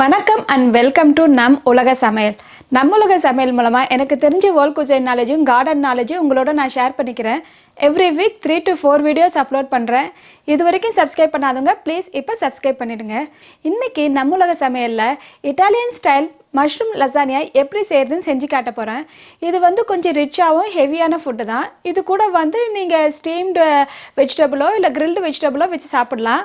வணக்கம் and welcome to நம் உலக சமையல். நம்ம உலக சமையல் மூலமாக எனக்கு தெரிஞ்ச வேர்ல்ட் குசைன் நாலேஜும் கார்டன் நாலேஜும் உங்களோட நான் ஷேர் பண்ணிக்கிறேன். Every week 3 to 4 videos upload பண்ணுறேன். இது வரைக்கும் சப்ஸ்கிரைப் பண்ணாதவங்க ப்ளீஸ் இப்போ சப்ஸ்கிரைப் பண்ணிவிடுங்க. இன்றைக்கி நம்ம உலக சமையலில் இட்டாலியன் ஸ்டைல் மஷ்ரூம் லசானியா எப்படி செய்கிறதுன்னு செஞ்சு காட்ட போகிறேன். இது வந்து கொஞ்சம் ரிச்சாகவும் ஹெவியான ஃபுட்டு தான். இது கூட வந்து நீங்கள் ஸ்டீம்டு வெஜிடபிளோ இல்லை கிரில்டு வெஜிடபிளோ வச்சு சாப்பிட்லாம்.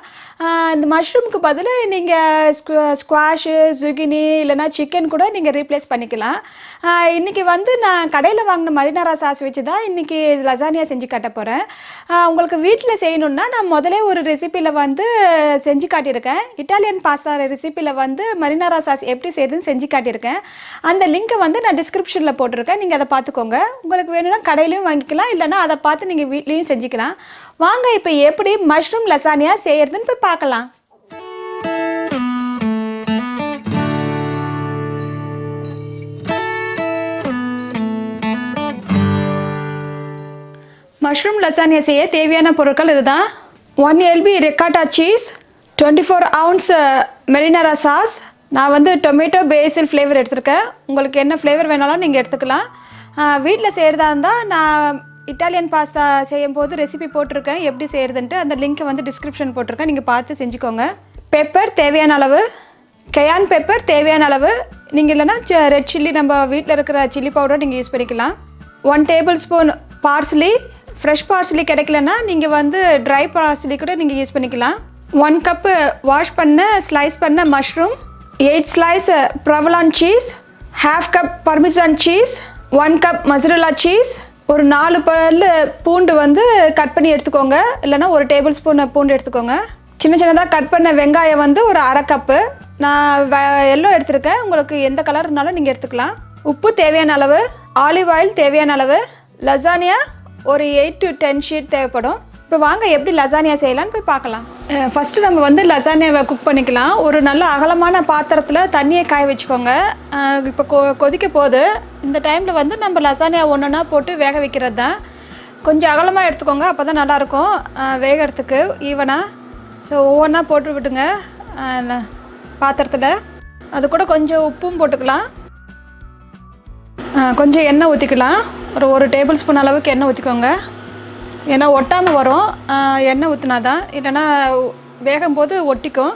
இந்த மஷ்ரூமுக்கு பதில் நீங்கள் ஸ்குவாஷு ஜுகினி இல்லைனா சிக்கன் கூட நீங்கள் ரீப்ளேஸ் பண்ணிக்கலாம். இன்றைக்கி வந்து நான் கடையில் வாங்கின மரினாரா சாஸ் வச்சு தான் இன்றைக்கி லசானியா செஞ்சு காட்ட போகிறேன். உங்களுக்கு வீட்டில் செய்யணுன்னா நான் முதலே ஒரு ரெசிப்பியில் வந்து செஞ்சு காட்டியிருக்கேன். இட்டாலியன் பாஸ்தா ரெசிப்பியில் வந்து மரினாரா சாஸ் எப்படி செய்யுதுன்னு செஞ்சு காட்டியிருக்கேன். அந்த லிங்க்கை வந்து நான் டிஸ்கிரிப்ஷனில் போட்டிருக்கேன். நீங்கள் அதை பார்த்துக்கோங்க. உங்களுக்கு வேணும்னா கடையிலையும் வாங்கிக்கலாம், இல்லைனா அதை பார்த்து நீங்கள் வீட்லேயும் செஞ்சுக்கலாம். வாங்க இப்போ எப்படி மஷ்ரூம் லசானியா செய்கிறதுன்னு போய் பார்க்கலாம். மஷ்ரூம் லசானியா செய்ய தேவையான பொருட்கள் இதுதான். 1 lb ricotta cheese, 24 ounce marinara sauce. நான் வந்து டொமேட்டோ பேசில் ஃப்ளேவர் எடுத்துருக்கேன். உங்களுக்கு என்ன ஃப்ளேவர் வேணாலும் நீங்கள் எடுத்துக்கலாம். வீட்டில் செய்கிறதா இருந்தால் நான் இட்டாலியன் பாஸ்தா செய்யும் போது ரெசிபி போட்டிருக்கேன் எப்படி செய்கிறதுன்ட்டு. அந்த லிங்க்கை வந்து டிஸ்கிரிப்ஷன் போட்டிருக்கேன், நீங்கள் பார்த்து செஞ்சுக்கோங்க. பெப்பர் தேவையான அளவு, cayenne பெப்பர் தேவையான அளவு. நீங்கள் இல்லைனா ரெட் சில்லி நம்ம வீட்டில் இருக்கிற சில்லி பவுடர் நீங்கள் யூஸ் பண்ணிக்கலாம். 1 tablespoon parsley. ஃப்ரெஷ் பார்ஸ்லி கிடைக்கலன்னா நீங்கள் வந்து ட்ரை பார்ஸ்லி கூட நீங்கள் யூஸ் பண்ணிக்கலாம். 1 கப்பு வாஷ் பண்ண ஸ்லைஸ் பண்ண mushroom, 8 slice provolone cheese, 1/2 cup parmesan cheese, 1 cup mozzarella cheese, ஒரு 4 பல் பூண்டு வந்து கட் பண்ணி எடுத்துக்கோங்க, இல்லைனா 1 டேபிள்ஸ்பூன் பூண்டு எடுத்துக்கோங்க. சின்ன சின்னதாக கட் பண்ண வெங்காயம் வந்து ஒரு 1/2 கப்பு. நான் எல்லோ எடுத்துருக்கேன், உங்களுக்கு எந்த கலர்னாலும் நீங்கள் எடுத்துக்கலாம். உப்பு தேவையான அளவு, ஆலிவ் ஆயில் தேவையான அளவு. லசானியா ஒரு 8 to 10 ஷீட் தேவைப்படும். இப்போ வாங்க எப்படி லசானியா செய்யலான்னு போய் பார்க்கலாம். ஃபஸ்ட்டு நம்ம வந்து லசானியாவை குக் பண்ணிக்கலாம். ஒரு நல்ல அகலமான பாத்திரத்தில் தண்ணியை காய வச்சுக்கோங்க. இப்போ கொதிக்க போகுது. இந்த டைமில் வந்து நம்ம லசானியா ஒன்றுனா போட்டு வேக வைக்கிறது தான். கொஞ்சம் அகலமாக எடுத்துக்கோங்க, அப்போ தான் நல்லாயிருக்கும் வேகிறதுக்கு ஈவனாக. ஸோ ஒவ்வொன்றா போட்டு விட்டுங்க பாத்திரத்தில். அது கூட கொஞ்சம் உப்பும் போட்டுக்கலாம். கொஞ்சம் எண்ணெய் ஊற்றிக்கலாம். ஒரு டேபிள் ஸ்பூன் அளவுக்கு எண்ணெய் ஊற்றிக்கோங்க. ஏன்னா ஒட்டாமல் வரும் எண்ணெய் ஊற்றினா தான், இல்லைன்னா வேகும் போது ஒட்டிக்கும்.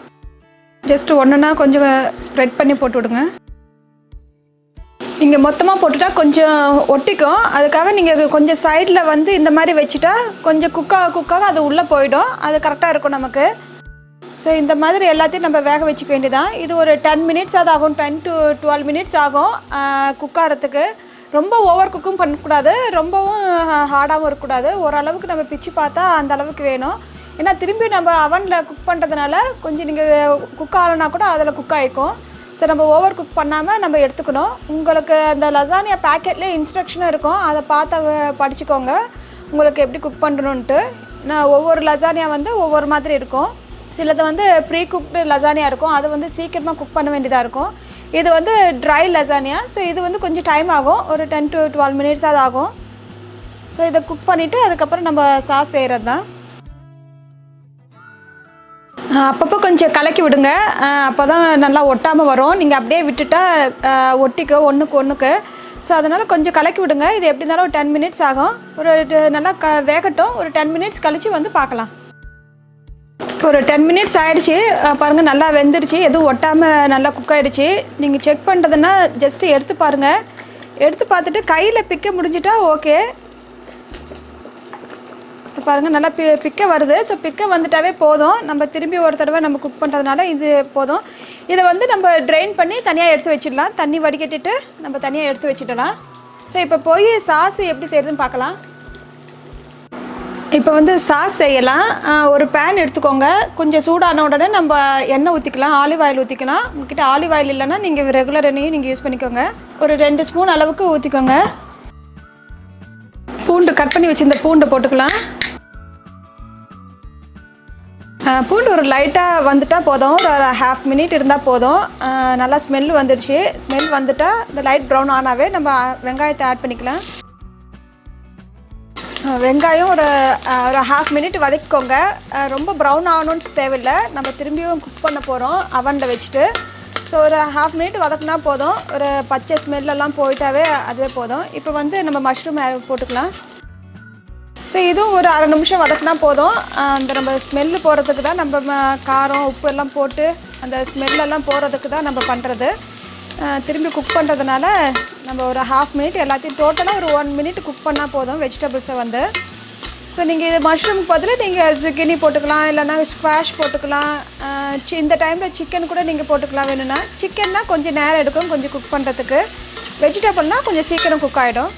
ஜஸ்ட்டு ஒன்றுனா கொஞ்சம் ஸ்ப்ரெட் பண்ணி போட்டு விடுங்க. நீங்கள் மொத்தமாக போட்டுட்டா கொஞ்சம் ஒட்டிக்கும். அதுக்காக நீங்கள் கொஞ்சம் சைடில் வந்து இந்த மாதிரி வச்சுட்டா கொஞ்சம் குக்காக அது உள்ளே போயிடும். அது கரெக்டாக இருக்கும் நமக்கு. ஸோ இந்த மாதிரி எல்லாத்தையும் நம்ம வேக வச்சுக்க வேண்டியதான். இது ஒரு 10 minutes அது ஆகும், 10 to 12 minutes ஆகும் குக்காரத்துக்கு. ரொம்ப ஓவர் குக்கும் பண்ணக்கூடாது, ரொம்பவும் ஹார்டாகவும் இருக்கக்கூடாது. ஓரளவுக்கு நம்ம பிச்சு பார்த்தா அந்த அளவுக்கு வேணும். ஏன்னா திரும்பி நம்ம அவனில் குக் பண்ணுறதுனால கொஞ்சம் நீங்கள் குக் ஆகலைன்னா கூட அதில் குக் ஆகிக்கும். ஸோ நம்ம ஓவர் குக் பண்ணாமல் நம்ம எடுத்துக்கணும். உங்களுக்கு அந்த லசானியா பேக்கெட்லேயே இன்ஸ்ட்ரக்ஷனும் இருக்கும், அதை பார்த்து படிச்சுக்கோங்க உங்களுக்கு எப்படி குக் பண்ணணுன்ட்டு. நான் ஒவ்வொரு லசானியா வந்து ஒவ்வொரு மாதிரி இருக்கும். சிலது வந்து ப்ரீ குக்டு லசானியா இருக்கும், அது வந்து சீக்கிரமாக குக் பண்ண வேண்டியதாக இருக்கும். இது வந்து ட்ரை லசானியா. ஸோ இது வந்து கொஞ்சம் டைம் ஆகும், ஒரு 10 to 12 minutes அது ஆகும். ஸோ இதை குக் பண்ணிவிட்டு அதுக்கப்புறம் நம்ம சாஸ் செய்கிறது தான். அப்பப்போ கொஞ்சம் கலக்கி விடுங்க, அப்போ தான் நல்லா ஒட்டாமல் வரும். நீங்கள் அப்படியே விட்டுட்டா ஒட்டிக்கோ ஒன்றுக்கு ஒன்றுக்கு. ஸோ அதனால் கொஞ்சம் கலக்கி விடுங்க. இது எப்படி இருந்தாலும் ஒரு 10 minutes ஆகும். ஒரு நல்லா வேகட்டும். ஒரு 10 minutes கழித்து வந்து பார்க்கலாம். ஒரு 10 minutes ஆகிடுச்சு பாருங்கள், நல்லா வெந்துடுச்சு, எதுவும் ஒட்டாமல் நல்லா குக் ஆகிடுச்சு. நீங்கள் செக் பண்ணுறதுன்னா ஜஸ்ட்டு எடுத்து பாருங்கள். எடுத்து பார்த்துட்டு கையில் பிக்க முடிஞ்சிட்டா ஓகே. பாருங்கள் நல்லா பிக்க வருது. ஸோ பிக்க வந்துட்டாவே போதும். நம்ம திரும்பி ஒரு தடவை நம்ம குக் பண்ணுறதுனால இது போதும். இதை வந்து நம்ம ட்ரெயின் பண்ணி தனியாக எடுத்து வச்சிடலாம். தண்ணி வடிகட்டிட்டு நம்ம தனியாக எடுத்து வச்சிடலாம். ஸோ இப்போ போய் சாஸ் எப்படி செய்கிறதுன்னு பார்க்கலாம். இப்போ வந்து சாஸ் செய்யலாம். ஒரு பேன் எடுத்துக்கோங்க. கொஞ்சம் சூடான உடனே நம்ம எண்ணெய் ஊற்றிக்கலாம், ஆலிவ் ஆயில் ஊற்றிக்கலாம். உங்கள்கிட்ட ஆலிவ் ஆயில் இல்லைன்னா நீங்கள் ரெகுலர் எண்ணெயும் நீங்கள் யூஸ் பண்ணிக்கோங்க. ஒரு 2 ஸ்பூன் அளவுக்கு ஊற்றிக்கோங்க. பூண்டு கட் பண்ணி வச்சுருந்த பூண்டு போட்டுக்கலாம். பூண்டு ஒரு லைட்டாக வந்துட்டால் போதும், ஒரு 1/2 minute இருந்தால் போதும். நல்லா ஸ்மெல் வந்துடுச்சு. ஸ்மெல் வந்துட்டால் இந்த லைட் ப்ரௌன் ஆனாவே நம்ம வெங்காயத்தை ஆட் பண்ணிக்கலாம். வெங்காயம் ஒரு 1/2 minute வதக்கிக்கோங்க. ரொம்ப ப்ரௌன் ஆகணும்னு தேவையில்லை, நம்ம திரும்பியும் குக் பண்ண போகிறோம் அவனில் வச்சுட்டு. ஸோ ஸோ ஒரு ஹாஃப் மினிட் வதக்குனா போதும். ஒரு பச்சை ஸ்மெல்லாம் போயிட்டாவே அதுவே போதும். இப்போ வந்து நம்ம மஷ்ரூம் போட்டுக்கலாம். ஸோ இதுவும் ஒரு அரை நிமிஷம் வதக்குனா போதும். அந்த நம்ம ஸ்மெல்லு போகிறதுக்கு தான் நம்ம காரம் உப்பு எல்லாம் போட்டு அந்த ஸ்மெல்லெல்லாம் போகிறதுக்கு தான் நம்ம பண்ணுறது. திரும்பி குக் பண்ணுறதுனால நம்ம ஒரு ஹாஃப் மினிட் எல்லாத்தையும் டோட்டலாக ஒரு 1 மினிட் குக் பண்ணால் போதும் வெஜிடபிள்ஸை வந்து. ஸோ நீங்கள் இது மஷ்ரூமுக்கு பதில் நீங்கள் zucchini போட்டுக்கலாம், இல்லைனா ஸ்குவாஷ் போட்டுக்கலாம். இந்த டைமில் சிக்கன் கூட நீங்கள் போட்டுக்கலாம் வேணும்னா. சிக்கன்னா கொஞ்சம் நேரம் எடுக்கும் கொஞ்சம் குக் பண்ணுறதுக்கு. வெஜிடபிள்னால் கொஞ்சம் சீக்கிரம் குக் ஆகிடும்.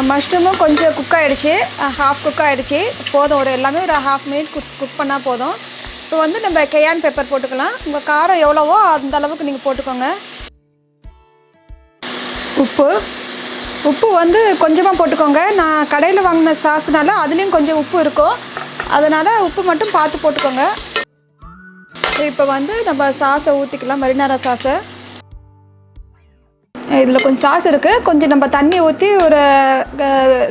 மஷ்ரூமும் கொஞ்சம் குக் ஆகிடுச்சு, ஹாஃப் குக் ஆகிடுச்சு. போதும், ஒரு எல்லாமே ஒரு ஹாஃப் மினிட் குக் பண்ணால் போதும். இப்போ வந்து நம்ம cayenne பெப்பர் போட்டுக்கலாம். உங்கள் காரம் எவ்வளவோ அந்த அளவுக்கு நீங்கள் போட்டுக்கோங்க. உப்பு வந்து கொஞ்சமாக போட்டுக்கோங்க. நான் கடையில் வாங்கின சாஸ்னால அதுலேயும் கொஞ்சம் உப்பு இருக்கும், அதனால் உப்பு மட்டும் பார்த்து போட்டுக்கோங்க. இப்போ வந்து நம்ம சாஸை ஊற்றிக்கலாம், மரினாரா சாஸை. இதில் கொஞ்சம் சாஸ் இருக்குது, கொஞ்சம் நம்ம தண்ணி ஊற்றி ஒரு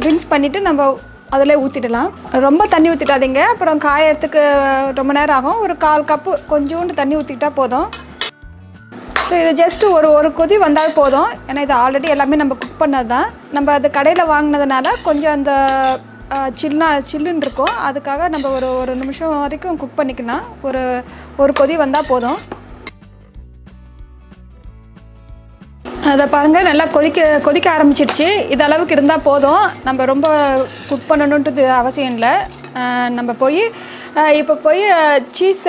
ரின்ஸ் பண்ணிவிட்டு நம்ம அதில் ஊற்றிடலாம். ரொம்ப தண்ணி ஊற்றிட்டாதீங்க, அப்புறம் காயறதுக்கு ரொம்ப நேரம் ஆகும். ஒரு 1/4 கப்பு கொஞ்சோண்டு தண்ணி ஊற்றிக்கிட்டால் போதும். ஸோ இது ஜஸ்ட்டு ஒரு கொதி வந்தால் போதும். ஏன்னா இது ஆல்ரெடி எல்லாமே நம்ம குக் பண்ணது தான். நம்ம அது கடையில் வாங்கினதுனால கொஞ்சம் அந்த சில்லுன்னு இருக்கும். அதுக்காக நம்ம ஒரு நிமிஷம் வரைக்கும் குக் பண்ணிக்கலாம். ஒரு கொதி வந்தால் போதும். அதை பாருங்கள், நல்லா கொதிக்க ஆரம்பிச்சிடுச்சு. இது அளவுக்கு இருந்தால் போதும். நம்ம ரொம்ப குக் பண்ணணுன்றது அவசியம் இல்லை. நம்ம இப்போ போய் சீஸ்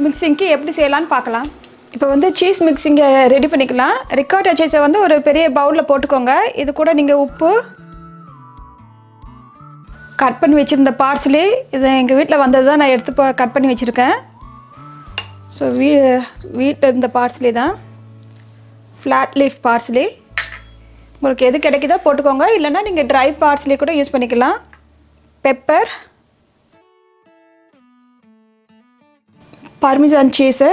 மிக்சிங்க்கு எப்படி செய்யலான்னு பார்க்கலாம். இப்போ வந்து சீஸ் மிக்சிங்கை ரெடி பண்ணிக்கலாம். ricotta சீஸை வந்து ஒரு பெரிய பவுலில் போட்டுக்கோங்க. இது கூட நீங்கள் உப்பு, கட் பண்ணி வச்சுருந்த பார்ஸ்லி, இது எங்கள் வீட்டில் வந்தது தான், நான் எடுத்து கட் பண்ணி வச்சுருக்கேன். ஸோ வீட்டில் இருந்த பார்ஸ்லி தான், ஃப்ளாட் லீஃப் பார்ஸ்லி. உங்களுக்கு எது கிடைக்குதோ போட்டுக்கோங்க, இல்லைன்னா நீங்கள் ட்ரை பார்ஸ்லி கூட யூஸ் பண்ணிக்கலாம். Pepper, parmesan cheese,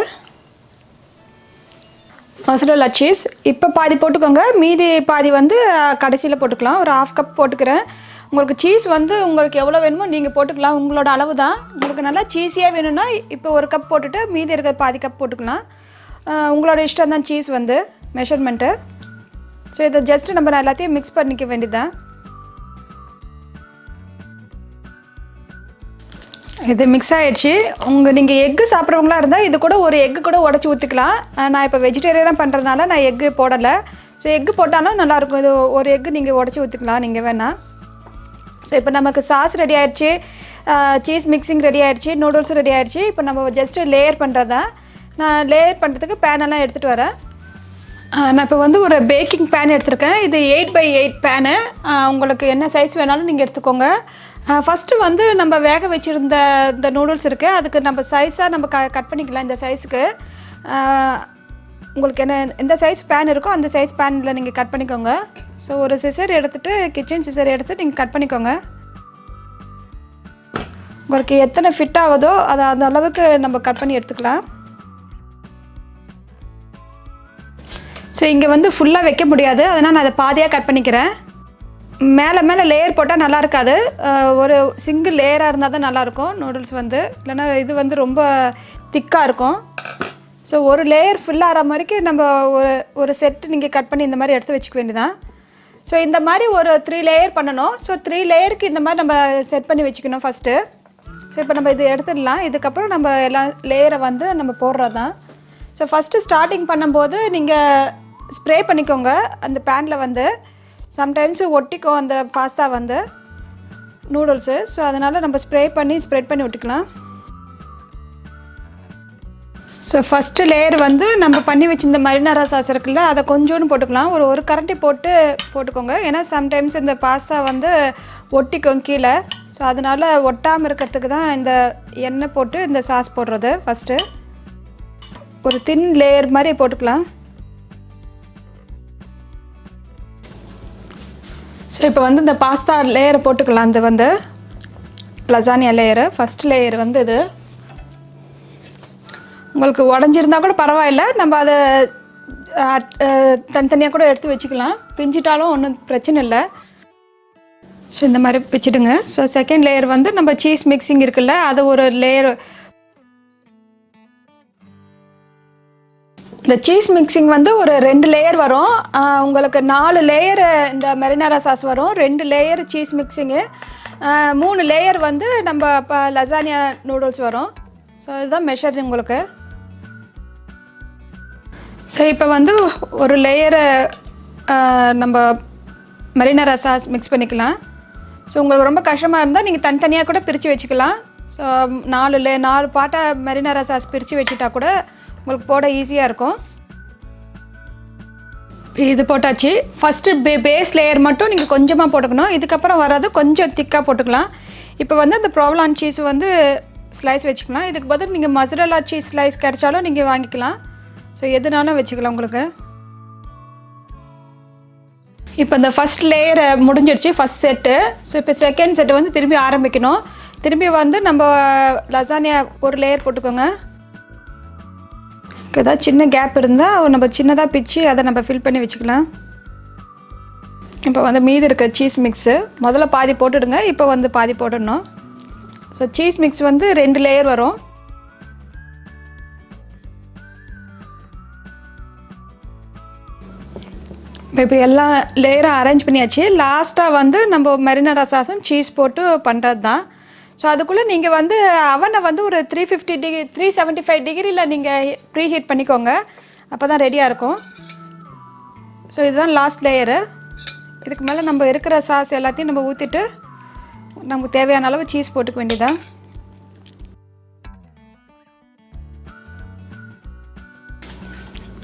mozzarella cheese. இப்போ பாதி போட்டுக்கோங்க, மீதி பாதி வந்து கடைசியில் போட்டுக்கலாம். ஒரு 1/2 கப் போட்டுக்கிறேன். உங்களுக்கு சீஸ் வந்து உங்களுக்கு எவ்வளோ வேணுமோ நீங்கள் போட்டுக்கலாம், உங்களோட அளவு தான். உங்களுக்கு நல்லா சீஸியாக வேணும்னா இப்போ 1 கப் போட்டுட்டு மீதி இருக்கிற பாதி கப் போட்டுக்கலாம். உங்களோட இஷ்டம் தான் சீஸ் வந்து மெஷர்மெண்ட்டு. ஸோ இதை ஜஸ்ட்டு நம்ம எல்லாத்தையும் மிக்ஸ் பண்ணிக்க வேண்டியதுதான். இது மிக்ஸ் ஆகிடுச்சு. நீங்கள் எக்கு சாப்பிட்றவங்களா இருந்தால் இது கூட ஒரு எக்கு கூட உடச்சி ஊற்றிக்கலாம். நான் இப்போ வெஜிடேரியனாக பண்ணுறதுனால நான் எக்கு போடலை. ஸோ எக்கு போட்டாலும் நல்லாயிருக்கும். இது ஒரு எக்கு நீங்கள் உடச்சி ஊற்றிக்கலாம் நீங்கள் வேணால். ஸோ இப்போ நமக்கு சாஸ் ரெடி ஆகிடுச்சு, சீஸ் மிக்சிங் ரெடி ஆகிடுச்சு, நூடுல்ஸும் ரெடி ஆகிடுச்சு. இப்போ நம்ம ஜஸ்ட்டு லேயர் பண்ணுறதா. நான் லேயர் பண்ணுறதுக்கு பேனெல்லாம் எடுத்துகிட்டு வரேன். நான் இப்போ வந்து ஒரு பேக்கிங் பேன் எடுத்திருக்கேன். இது 8x8 பேனு. உங்களுக்கு என்ன சைஸ் வேணாலும் நீங்கள் எடுத்துக்கோங்க. ஃபஸ்ட்டு வந்து நம்ம வேக வச்சுருந்த இந்த நூடுல்ஸ் இருக்குது, அதுக்கு நம்ம சைஸாக நம்ம கட் பண்ணிக்கலாம். இந்த சைஸுக்கு உங்களுக்கு எந்த சைஸ் பேன் இருக்கோ அந்த சைஸ் பேனில் நீங்கள் கட் பண்ணிக்கோங்க. ஸோ ஒரு சிசர் எடுத்துகிட்டு, கிச்சன் சிசர் எடுத்து நீங்கள் கட் பண்ணிக்கோங்க. உங்களுக்கு எத்தனை ஃபிட் ஆகுதோ அந்த அளவுக்கு நம்ம கட் பண்ணி எடுத்துக்கலாம். ஸோ இங்கே வந்து ஃபுல்லாக வைக்க முடியாது, அதனால் நான் அதை பாதியாக கட் பண்ணிக்கிறேன். மேலே லேயர் போட்டால் நல்லா இருக்காது, ஒரு சிங்கிள் லேயராக இருந்தால் தான் நல்லாயிருக்கும் நூடுல்ஸ் வந்து. இல்லைன்னா இது வந்து ரொம்ப திக்காக இருக்கும். ஸோ ஒரு லேயர் ஃபுல் ஆகிற மாதிரிக்கு நம்ம ஒரு செட்டு நீங்கள் கட் பண்ணி இந்த மாதிரி எடுத்து வச்சுக்க வேண்டியதான். ஸோ இந்த மாதிரி ஒரு 3 லேயர் பண்ணணும். ஸோ 3 லேயருக்கு இந்த மாதிரி நம்ம செட் பண்ணி வச்சுக்கணும் ஃபஸ்ட்டு. ஸோ இப்போ நம்ம இது எடுத்துடலாம். இதுக்கப்புறம் நம்ம எல்லா லேயரை வந்து நம்ம போடுறது தான். ஸோ ஃபஸ்ட்டு ஸ்டார்டிங் பண்ணும்போது நீங்கள் ஸ்ப்ரே பண்ணிக்கோங்க அந்த பேனில் வந்து. சம்டைம்ஸு ஒட்டிக்கும் அந்த பாஸ்தா வந்து நூடுல்ஸு. ஸோ அதனால் நம்ம ஸ்ப்ரெட் பண்ணி விட்டுக்கலாம். ஸோ ஃபஸ்ட்டு லேயர் வந்து நம்ம பண்ணி வச்சுருந்த மரினாரா சாஸ் இருக்குல்ல, அதை கொஞ்சோன்னு போட்டுக்கலாம். ஒரு கரண்டி போட்டுக்கோங்க. ஏன்னா சம்டைம்ஸ் இந்த பாஸ்தா வந்து ஒட்டிக்கும் கீழே. ஸோ அதனால் ஒட்டாமல் இருக்கிறதுக்கு தான் இந்த எண்ணெய் போட்டு இந்த சாஸ் போடுறது. ஃபஸ்ட்டு ஒரு தின் லேயர் மாதிரி போட்டுக்கலாம். ஸோ இப்போ வந்து இந்த பாஸ்தா லேயரை போட்டுக்கலாம். இது வந்து லசானியா லேயரு, ஃபஸ்ட் லேயர் வந்து இது. உங்களுக்கு உடஞ்சிருந்தா கூட பரவாயில்ல, நம்ம அதை தனித்தனியாக கூட எடுத்து வச்சுக்கலாம். பிஞ்சிட்டாலும் ஒன்றும் பிரச்சனை இல்லை. ஸோ இந்த மாதிரி வச்சுடுங்க. ஸோ செகண்ட் லேயர் வந்து நம்ம சீஸ் மிக்சிங் இருக்குல்ல, அது ஒரு லேயர் இந்த சீஸ் மிக்சிங் வந்து ஒரு 2 லேயர் வரும். உங்களுக்கு 4 லேயர் இந்த மெரினாரா சாஸ் வரும், 2 லேயர் சீஸ் மிக்சிங்கு, 3 லேயர் வந்து நம்ம இப்போ லசானியா நூடுல்ஸ் வரும். ஸோ இதுதான் மெஷர் உங்களுக்கு. ஸோ இப்போ வந்து ஒரு லேயரை நம்ம மெரினாரா சாஸ் மிக்ஸ் பண்ணிக்கலாம். ஸோ உங்களுக்கு ரொம்ப கஷ்டமாக இருந்தால் நீங்கள் தனித்தனியாக கூட பிரித்து வச்சுக்கலாம். ஸோ 4 பாட்டாக மெரினாரா சாஸ் பிரித்து வச்சுட்டா கூட உங்களுக்கு போட ஈஸியாக இருக்கும். இது போட்டாச்சு. ஃபஸ்ட்டு பேஸ் லேயர் மட்டும் நீங்கள் கொஞ்சமாக போட்டுக்கணும். இதுக்கப்புறம் வராது கொஞ்சம் திக்காக போட்டுக்கலாம். இப்போ வந்து அந்த ப்ரோவலான் சீஸ் வந்து ஸ்லைஸ் வச்சுக்கலாம். இதுக்கு பதில் நீங்கள் மொசரெல்லா சீஸ் ஸ்லைஸ் கிடைச்சாலும் நீங்கள் வாங்கிக்கலாம். ஸோ எதுனாலும் வச்சுக்கலாம் உங்களுக்கு. இப்போ இந்த ஃபஸ்ட் லேயர் முடிஞ்சிடுச்சு, ஃபஸ்ட் செட்டு. ஸோ இப்போ செகண்ட் செட்டு வந்து திரும்பி ஆரம்பிக்கணும். திரும்பி வந்து நம்ம லசானியா ஒரு லேயர் போட்டுக்கோங்க. ஏதாவது சின்ன கேப் இருந்தால் நம்ம சின்னதாக பிச்சு அதை நம்ம ஃபில் பண்ணி வச்சுக்கலாம். இப்போ வந்து மீதி இருக்க சீஸ் மிக்ஸு முதல்ல பாதி போட்டுடுங்க. இப்போ வந்து பாதி போட்டுடணும். ஸோ சீஸ் மிக்ஸ் வந்து 2 லேயர் வரும். இப்போ எல்லா லேயரும் அரேஞ்ச் பண்ணியாச்சு. லாஸ்ட்டாக வந்து நம்ம மெரினாரா சாஸும் சீஸ் போட்டு பண்ணுறது தான். ஸோ அதுக்குள்ளே நீங்கள் வந்து அவனை வந்து ஒரு 375 டிகிரியில் நீங்கள் ப்ரீ ஹீட் பண்ணிக்கோங்க. அப்போ தான் ரெடியாக இருக்கும். ஸோ இதுதான் லாஸ்ட் லேயரு. இதுக்கு மேலே நம்ம இருக்கிற சாஸ் எல்லாத்தையும் நம்ம ஊற்றிட்டு நமக்கு தேவையான அளவு சீஸ் போட்டுக்க வேண்டியதான்.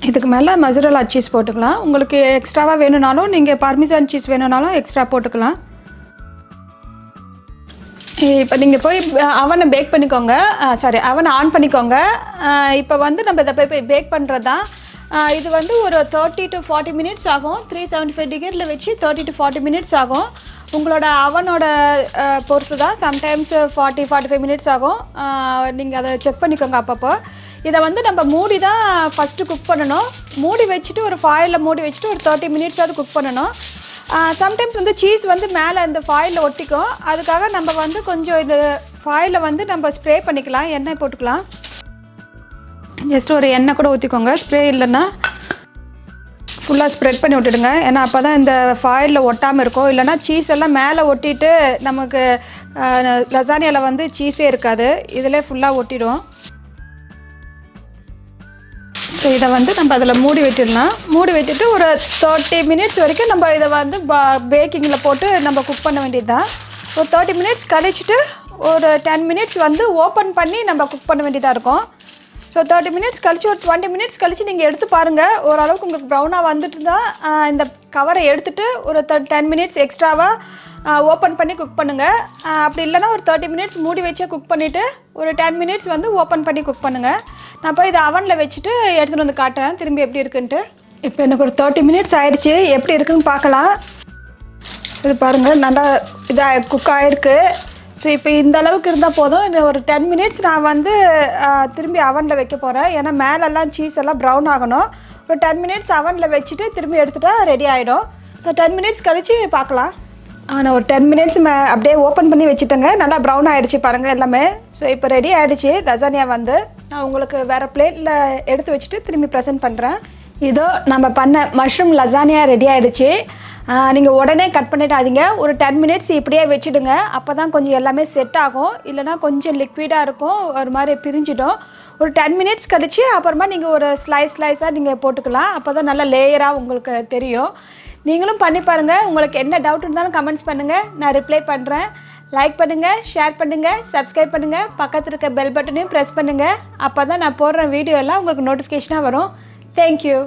இதுக்கு மேலே மொசரெல்லா சீஸ் போட்டுக்கலாம். உங்களுக்கு எக்ஸ்ட்ராவாக வேணும்னாலும் நீங்கள் பார்மெசான் சீஸ் வேணும்னாலும் எக்ஸ்ட்ரா போட்டுக்கலாம். இப்போ நீங்கள் போய் அவனை பேக் பண்ணிக்கோங்க. அவனை ஆன் பண்ணிக்கோங்க. இப்போ வந்து நம்ம இதை போய் பேக் பண்ணுறது தான். இது வந்து ஒரு 30 to 40 மினிட்ஸ் ஆகும். 375 டிகிரியில் வச்சு 30 to 40 மினிட்ஸ் ஆகும். உங்களோட அவனோட பொறுத்து தான். சம்டைம்ஸ் 40-45 மினிட்ஸ் ஆகும். நீங்கள் அதை செக் பண்ணிக்கோங்க அப்பப்போ. இதை வந்து நம்ம மூடி தான் ஃபஸ்ட்டு குக் பண்ணணும். மூடி வச்சுட்டு ஒரு ஃபாயிலில் மூடி வச்சுட்டு ஒரு 30 மினிட்ஸாவது குக் பண்ணணும். சம்டைம்ஸ் வந்து சீஸ் வந்து மேலே இந்த ஃபாயிலில் ஒட்டிக்கும். அதுக்காக நம்ம வந்து கொஞ்சம் இந்த ஃபாயிலை வந்து நம்ம ஸ்ப்ரே பண்ணிக்கலாம். எண்ணெய் போட்டுக்கலாம். ஜஸ்ட் ஒரு எண்ணெய் கூட ஊற்றிக்கோங்க. ஸ்ப்ரே இல்லைன்னா ஃபுல்லாக ஸ்ப்ரெட் பண்ணி விட்டுடுங்க. ஏன்னா அப்போ தான் இந்த ஃபாயிலில் ஒட்டாமல் இருக்கும். இல்லைனா சீஸ் எல்லாம் மேலே ஒட்டிட்டு நமக்கு லசானியாவில் வந்து சீஸே இருக்காது. இதில் ஃபுல்லாக ஒட்டிடும். ஸோ இதை வந்து நம்ம அதில் மூடி விட்டுடலாம். மூடி விட்டுட்டு ஒரு 30 மினிட்ஸ் வரைக்கும் நம்ம இதை வந்து பேக்கிங்கில் போட்டு நம்ம குக் பண்ண வேண்டியது தான். ஒரு 30 மினிட்ஸ் கழிச்சிட்டு ஒரு 10 மினிட்ஸ் வந்து ஓப்பன் பண்ணி நம்ம குக் பண்ண வேண்டியதாக இருக்கும். ஸோ 30 மினிட்ஸ் கழிச்சு ஒரு 20 மினிட்ஸ் கழித்து நீங்கள் எடுத்து பாருங்கள். ஓரளவுக்கு உங்களுக்கு ப்ரௌனாக வந்துட்டு தான் இந்த கவரை எடுத்துகிட்டு ஒரு 10 மினிட்ஸ் எக்ஸ்ட்ராவாக ஓப்பன் பண்ணி குக் பண்ணுங்கள். அப்படி இல்லைனா ஒரு 30 மினிட்ஸ் மூடி வச்சே குக் பண்ணிவிட்டு ஒரு 10 மினிட்ஸ் வந்து ஓப்பன் பண்ணி குக் பண்ணுங்கள். நான் போய் இதை அவனில் வச்சுட்டு எடுத்துகிட்டு வந்து காட்டுறேன் திரும்பி எப்படி இருக்குன்ட்டு. இப்போ எனக்கு ஒரு 30 மினிட்ஸ் ஆகிடுச்சு. எப்படி இருக்குன்னு பார்க்கலாம். இது பாருங்கள் நல்லா இதாக குக் ஆகிருக்கு. ஸோ இப்போ இந்த அளவுக்கு இருந்தால் போதும். இன்னும் ஒரு 10 மினிட்ஸ் நான் வந்து திரும்பி அவனில் வைக்க போகிறேன். ஏன்னா மேலெல்லாம் சீஸ் எல்லாம் ப்ரௌன் ஆகணும். ஒரு 10 மினிட்ஸ் அவனில் வச்சுட்டு திரும்பி எடுத்துகிட்டா ரெடி ஆகிடும். ஸோ 10 மினிட்ஸ் கழித்து பார்க்கலாம். நான் ஒரு 10 மினிட்ஸ் அப்படியே ஓப்பன் பண்ணி வச்சுட்டேங்க. நல்லா ப்ரௌன் ஆகிடுச்சு பாருங்கள் எல்லாமே. ஸோ இப்போ ரெடி ஆகிடுச்சு லசானியா வந்து. நான் உங்களுக்கு வேறு பிளேட்டில் எடுத்து வச்சுட்டு திரும்பி ப்ரெசென்ட் பண்ணுறேன். இதோ நம்ம பண்ண மஷ்ரூம் லசானியா ரெடி ஆகிடுச்சு. நீங்கள் உடனே கட் பண்ணிடாதீங்க. ஒரு 10 மினிட்ஸ் இப்படியே வச்சுடுங்க. அப்போ தான் கொஞ்சம் எல்லாமே செட் ஆகும். இல்லைனா கொஞ்சம் லிக்விடாக இருக்கும், ஒரு மாதிரி பிரிஞ்சிடும். ஒரு 10 மினிட்ஸ் கழிச்சு அப்புறமா நீங்கள் ஒரு ஸ்லைஸாக நீங்கள் போட்டுக்கலாம். அப்போ தான் நல்லா லேயராக உங்களுக்கு தெரியும். நீங்களும் பண்ணி பாருங்கள். உங்களுக்கு என்ன டவுட் இருந்தாலும் கமெண்ட்ஸ் பண்ணுங்கள், நான் ரிப்ளை பண்ணுறேன். லைக் பண்ணுங்கள், ஷேர் பண்ணுங்கள், சப்ஸ்கிரைப் பண்ணுங்கள். பக்கத்தில் இருக்க பெல் பட்டனையும் ப்ரெஸ் பண்ணுங்கள். அப்போ தான் நான் போடுற வீடியோ எல்லாம் உங்களுக்கு நோட்டிஃபிகேஷனாக வரும். தேங்க்யூ.